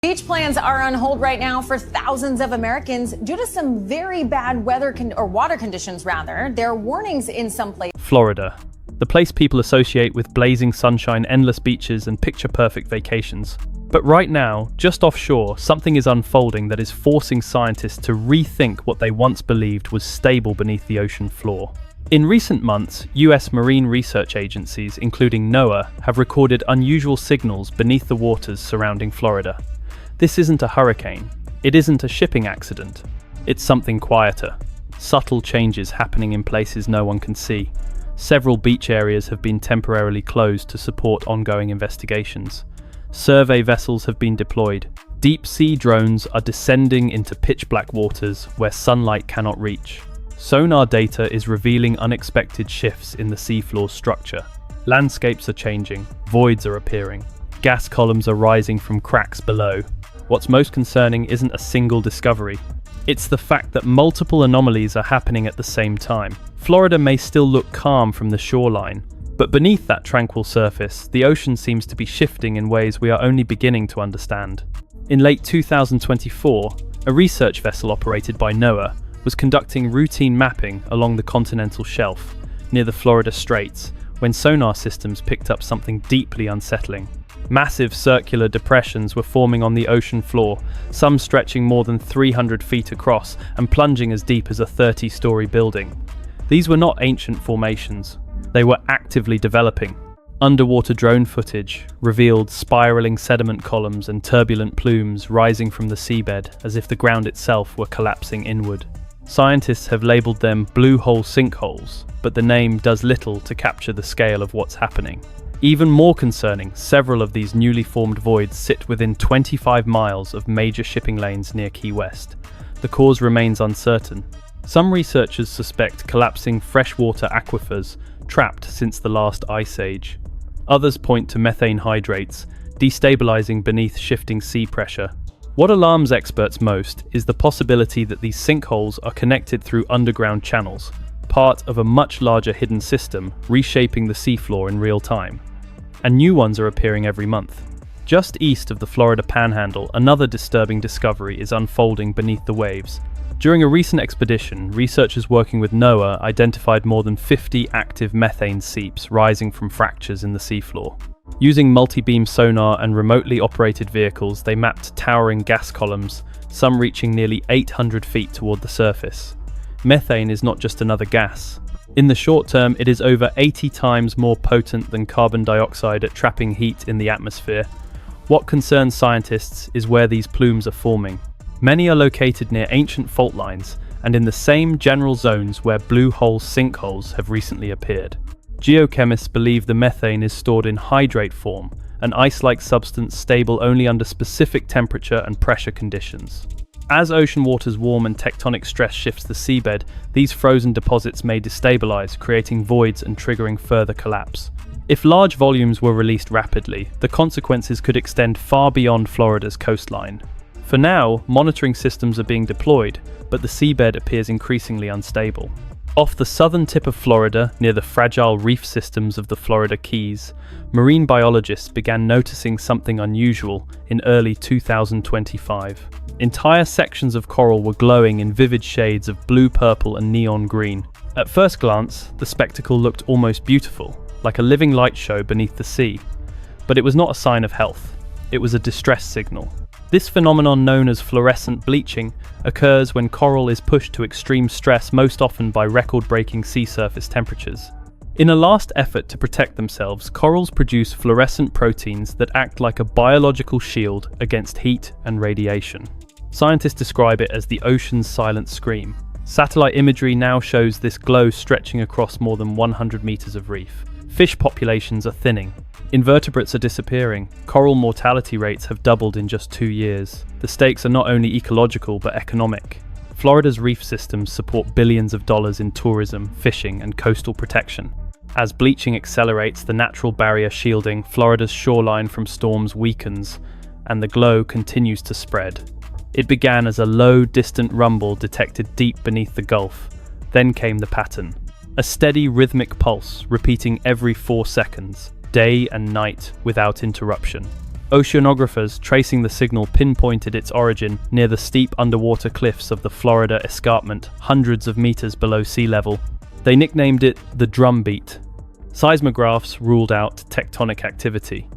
Beach plans are on hold right now for thousands of Americans due to some very bad water conditions, rather. There are warnings in some places. Florida, the place people associate with blazing sunshine, endless beaches, and picture-perfect vacations. But right now, just offshore, something is unfolding that is forcing scientists to rethink what they once believed was stable beneath the ocean floor. In recent months, US marine research agencies, including NOAA, have recorded unusual signals beneath the waters surrounding Florida. This isn't a hurricane. It isn't a shipping accident. It's something quieter. Subtle changes happening in places no one can see. Several beach areas have been temporarily closed to support ongoing investigations. Survey vessels have been deployed. Deep sea drones are descending into pitch-black waters where sunlight cannot reach. Sonar data is revealing unexpected shifts in the seafloor structure. Landscapes are changing, voids are appearing, gas columns are rising from cracks below. What's most concerning isn't a single discovery. It's the fact that multiple anomalies are happening at the same time. Florida may still look calm from the shoreline, but beneath that tranquil surface, the ocean seems to be shifting in ways we are only beginning to understand. In late 2024, a research vessel operated by NOAA was conducting routine mapping along the continental shelf near the Florida Straits when sonar systems picked up something deeply unsettling. Massive circular depressions were forming on the ocean floor, some stretching more than 300 feet across and plunging as deep as a 30-story building. These were not ancient formations. They were actively developing. Underwater drone footage revealed spiraling sediment columns and turbulent plumes rising from the seabed as if the ground itself were collapsing inward. Scientists have labeled them blue hole sinkholes, but the name does little to capture the scale of what's happening. Even more concerning, several of these newly formed voids sit within 25 miles of major shipping lanes near Key West. The cause remains uncertain. Some researchers suspect collapsing freshwater aquifers trapped since the last ice age. Others point to methane hydrates, destabilizing beneath shifting sea pressure. What alarms experts most is the possibility that these sinkholes are connected through underground channels, part of a much larger hidden system reshaping the seafloor in real time. And new ones are appearing every month. Just east of the Florida Panhandle, another disturbing discovery is unfolding beneath the waves. During a recent expedition, researchers working with NOAA identified more than 50 active methane seeps rising from fractures in the seafloor. Using multi-beam sonar and remotely operated vehicles, they mapped towering gas columns, some reaching nearly 800 feet toward the surface. Methane is not just another gas. In the short term, it is over 80 times more potent than carbon dioxide at trapping heat in the atmosphere. What concerns scientists is where these plumes are forming. Many are located near ancient fault lines and in the same general zones where blue hole sinkholes have recently appeared. Geochemists believe the methane is stored in hydrate form, an ice-like substance stable only under specific temperature and pressure conditions. As ocean waters warm and tectonic stress shifts the seabed, these frozen deposits may destabilize, creating voids and triggering further collapse. If large volumes were released rapidly, the consequences could extend far beyond Florida's coastline. For now, monitoring systems are being deployed, but the seabed appears increasingly unstable. Off the southern tip of Florida, near the fragile reef systems of the Florida Keys, marine biologists began noticing something unusual in early 2025. Entire sections of coral were glowing in vivid shades of blue, purple, and neon green. At first glance, the spectacle looked almost beautiful, like a living light show beneath the sea. But it was not a sign of health. It was a distress signal. This phenomenon, known as fluorescent bleaching, occurs when coral is pushed to extreme stress, most often by record-breaking sea surface temperatures. In a last effort to protect themselves, corals produce fluorescent proteins that act like a biological shield against heat and radiation. Scientists describe it as the ocean's silent scream. Satellite imagery now shows this glow stretching across more than 100 meters of reef. Fish populations are thinning. Invertebrates are disappearing. Coral mortality rates have doubled in just 2 years. The stakes are not only ecological but economic. Florida's reef systems support billions of dollars in tourism, fishing, and coastal protection. As bleaching accelerates, the natural barrier shielding Florida's shoreline from storms weakens, and the glow continues to spread. It began as a low, distant rumble detected deep beneath the Gulf. Then came the pattern. A steady, rhythmic pulse, repeating every 4 seconds, day and night, without interruption. Oceanographers tracing the signal pinpointed its origin near the steep underwater cliffs of the Florida escarpment, hundreds of meters below sea level. They nicknamed it the drumbeat. Seismographs ruled out tectonic activity.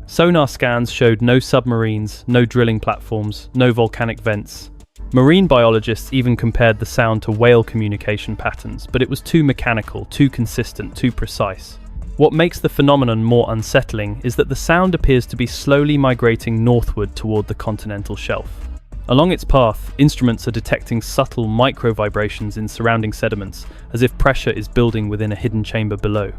Sonar scans showed no submarines, no drilling platforms, no volcanic vents. Marine biologists even compared the sound to whale communication patterns, but it was too mechanical, too consistent, too precise. What makes the phenomenon more unsettling is that the sound appears to be slowly migrating northward toward the continental shelf. Along its path, instruments are detecting subtle micro-vibrations in surrounding sediments, as if pressure is building within a hidden chamber below.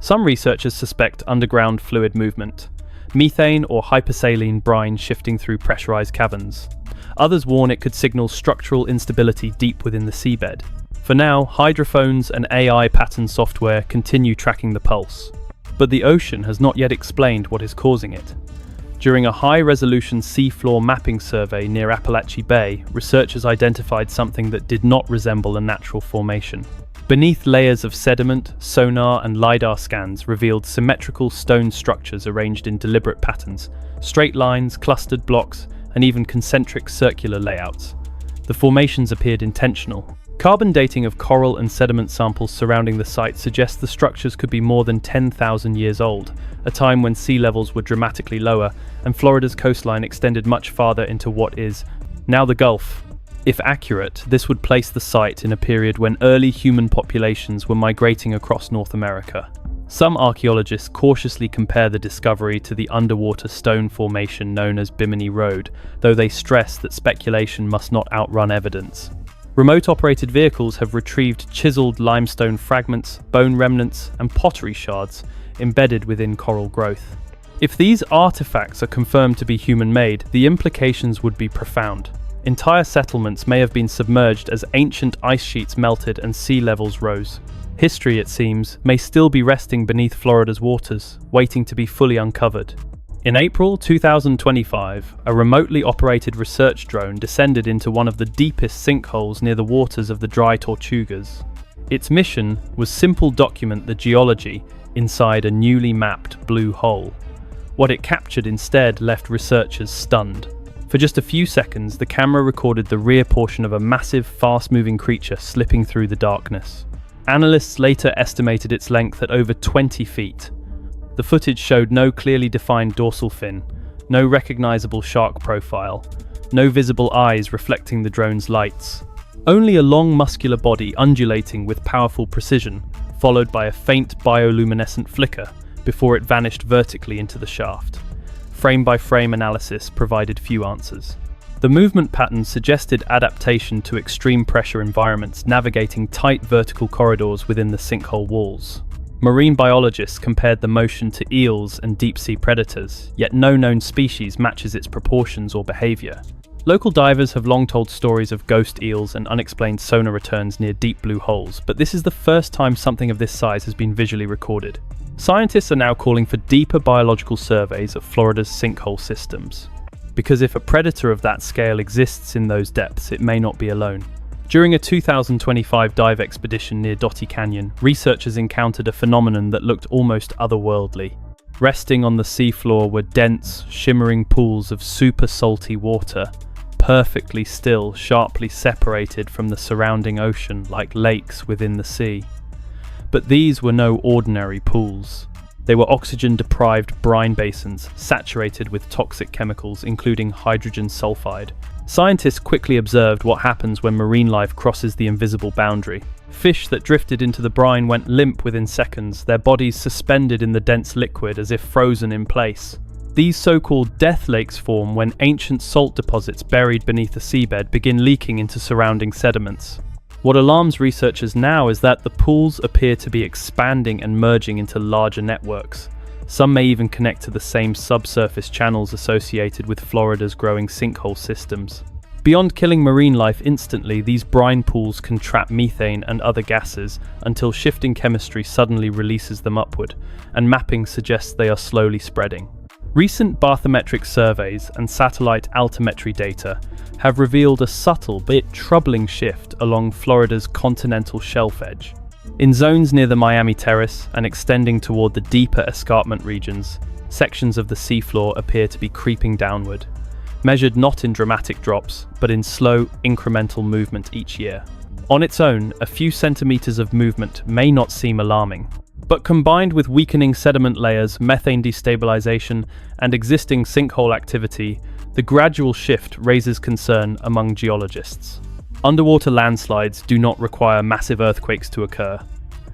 Some researchers suspect underground fluid movement, methane or hypersaline brine shifting through pressurized caverns. Others warn it could signal structural instability deep within the seabed. For now, hydrophones and AI pattern software continue tracking the pulse. But the ocean has not yet explained what is causing it. During a high-resolution seafloor mapping survey near Appalachia Bay, researchers identified something that did not resemble a natural formation. Beneath layers of sediment, sonar and LiDAR scans revealed symmetrical stone structures arranged in deliberate patterns, straight lines, clustered blocks, and even concentric circular layouts. The formations appeared intentional. Carbon dating of coral and sediment samples surrounding the site suggests the structures could be more than 10,000 years old, a time when sea levels were dramatically lower and Florida's coastline extended much farther into what is now the Gulf. If accurate, this would place the site in a period when early human populations were migrating across North America. Some archaeologists cautiously compare the discovery to the underwater stone formation known as Bimini Road, though they stress that speculation must not outrun evidence. Remote-operated vehicles have retrieved chiseled limestone fragments, bone remnants, and pottery shards embedded within coral growth. If these artifacts are confirmed to be human-made, the implications would be profound. Entire settlements may have been submerged as ancient ice sheets melted and sea levels rose. History, it seems, may still be resting beneath Florida's waters, waiting to be fully uncovered. In April 2025, a remotely operated research drone descended into one of the deepest sinkholes near the waters of the Dry Tortugas. Its mission was simply document the geology inside a newly mapped blue hole. What it captured instead left researchers stunned. For just a few seconds, the camera recorded the rear portion of a massive, fast-moving creature slipping through the darkness. Analysts later estimated its length at over 20 feet. The footage showed no clearly defined dorsal fin, no recognizable shark profile, no visible eyes reflecting the drone's lights. Only a long muscular body undulating with powerful precision, followed by a faint bioluminescent flicker before it vanished vertically into the shaft. Frame-by-frame analysis provided few answers. The movement pattern suggested adaptation to extreme pressure environments, navigating tight vertical corridors within the sinkhole walls. Marine biologists compared the motion to eels and deep-sea predators, yet no known species matches its proportions or behavior. Local divers have long told stories of ghost eels and unexplained sonar returns near deep blue holes, but this is the first time something of this size has been visually recorded. Scientists are now calling for deeper biological surveys of Florida's sinkhole systems. Because if a predator of that scale exists in those depths, it may not be alone. During a 2025 dive expedition near Dottie Canyon, researchers encountered a phenomenon that looked almost otherworldly. Resting on the seafloor were dense, shimmering pools of super salty water, perfectly still, sharply separated from the surrounding ocean like lakes within the sea. But these were no ordinary pools. They were oxygen-deprived brine basins, saturated with toxic chemicals, including hydrogen sulfide. Scientists quickly observed what happens when marine life crosses the invisible boundary. Fish that drifted into the brine went limp within seconds, their bodies suspended in the dense liquid as if frozen in place. These so-called death lakes form when ancient salt deposits buried beneath the seabed begin leaking into surrounding sediments. What alarms researchers now is that the pools appear to be expanding and merging into larger networks. Some may even connect to the same subsurface channels associated with Florida's growing sinkhole systems. Beyond killing marine life instantly, these brine pools can trap methane and other gases until shifting chemistry suddenly releases them upward, and mapping suggests they are slowly spreading. Recent bathymetric surveys and satellite altimetry data have revealed a subtle but troubling shift along Florida's continental shelf edge. In zones near the Miami Terrace and extending toward the deeper escarpment regions, sections of the seafloor appear to be creeping downward, measured not in dramatic drops, but in slow, incremental movement each year. On its own, a few centimeters of movement may not seem alarming, but combined with weakening sediment layers, methane destabilization, and existing sinkhole activity, the gradual shift raises concern among geologists. Underwater landslides do not require massive earthquakes to occur.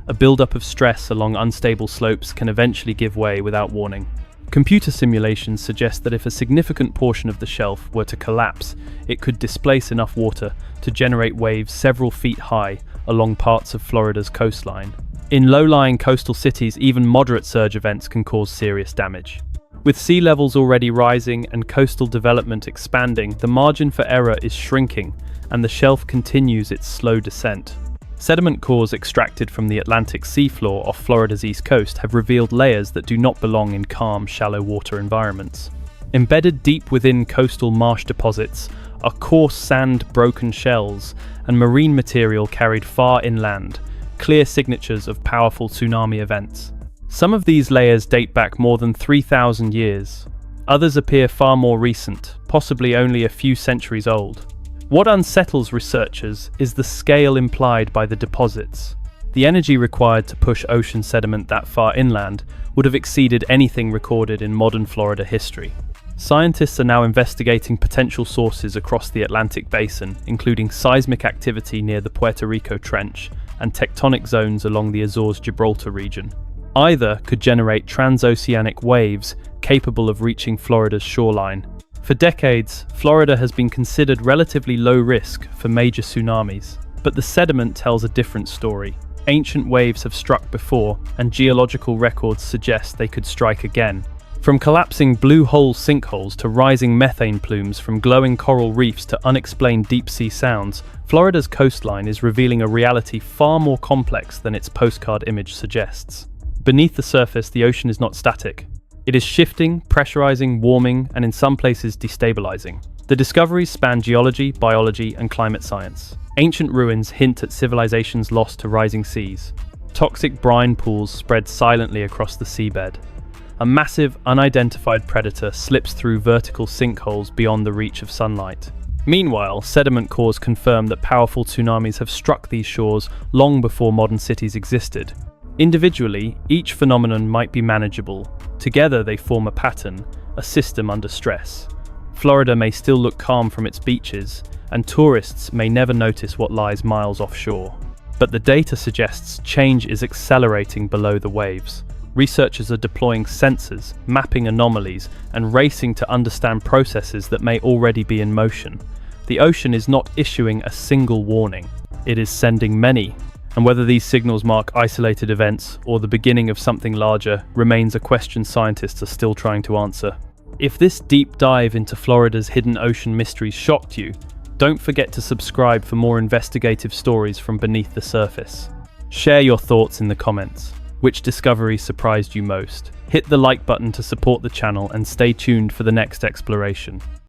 A buildup of stress along unstable slopes can eventually give way without warning. Computer simulations suggest that if a significant portion of the shelf were to collapse, it could displace enough water to generate waves several feet high along parts of Florida's coastline. In low-lying coastal cities, even moderate surge events can cause serious damage. With sea levels already rising and coastal development expanding, the margin for error is shrinking, and the shelf continues its slow descent. Sediment cores extracted from the Atlantic seafloor off Florida's east coast have revealed layers that do not belong in calm, shallow water environments. Embedded deep within coastal marsh deposits are coarse sand, broken shells, and marine material carried far inland, clear signatures of powerful tsunami events. Some of these layers date back more than 3,000 years. Others appear far more recent, possibly only a few centuries old. What unsettles researchers is the scale implied by the deposits. The energy required to push ocean sediment that far inland would have exceeded anything recorded in modern Florida history. Scientists are now investigating potential sources across the Atlantic basin, including seismic activity near the Puerto Rico Trench and tectonic zones along the Azores-Gibraltar region. Either could generate transoceanic waves capable of reaching Florida's shoreline. For decades, Florida has been considered relatively low risk for major tsunamis, but the sediment tells a different story. Ancient waves have struck before, and geological records suggest they could strike again. From collapsing blue hole sinkholes to rising methane plumes, from glowing coral reefs to unexplained deep-sea sounds, Florida's coastline is revealing a reality far more complex than its postcard image suggests. Beneath the surface, the ocean is not static. It is shifting, pressurizing, warming, and in some places destabilizing. The discoveries span geology, biology, and climate science. Ancient ruins hint at civilizations lost to rising seas. Toxic brine pools spread silently across the seabed. A massive, unidentified predator slips through vertical sinkholes beyond the reach of sunlight. Meanwhile, sediment cores confirm that powerful tsunamis have struck these shores long before modern cities existed. Individually, each phenomenon might be manageable. Together they form a pattern, a system under stress. Florida may still look calm from its beaches, and tourists may never notice what lies miles offshore. But the data suggests change is accelerating below the waves. Researchers are deploying sensors, mapping anomalies, and racing to understand processes that may already be in motion. The ocean is not issuing a single warning. It is sending many. And whether these signals mark isolated events or the beginning of something larger remains a question scientists are still trying to answer. If this deep dive into Florida's hidden ocean mysteries shocked you, don't forget to subscribe for more investigative stories from beneath the surface. Share your thoughts in the comments. Which discovery surprised you most? Hit the like button to support the channel and stay tuned for the next exploration.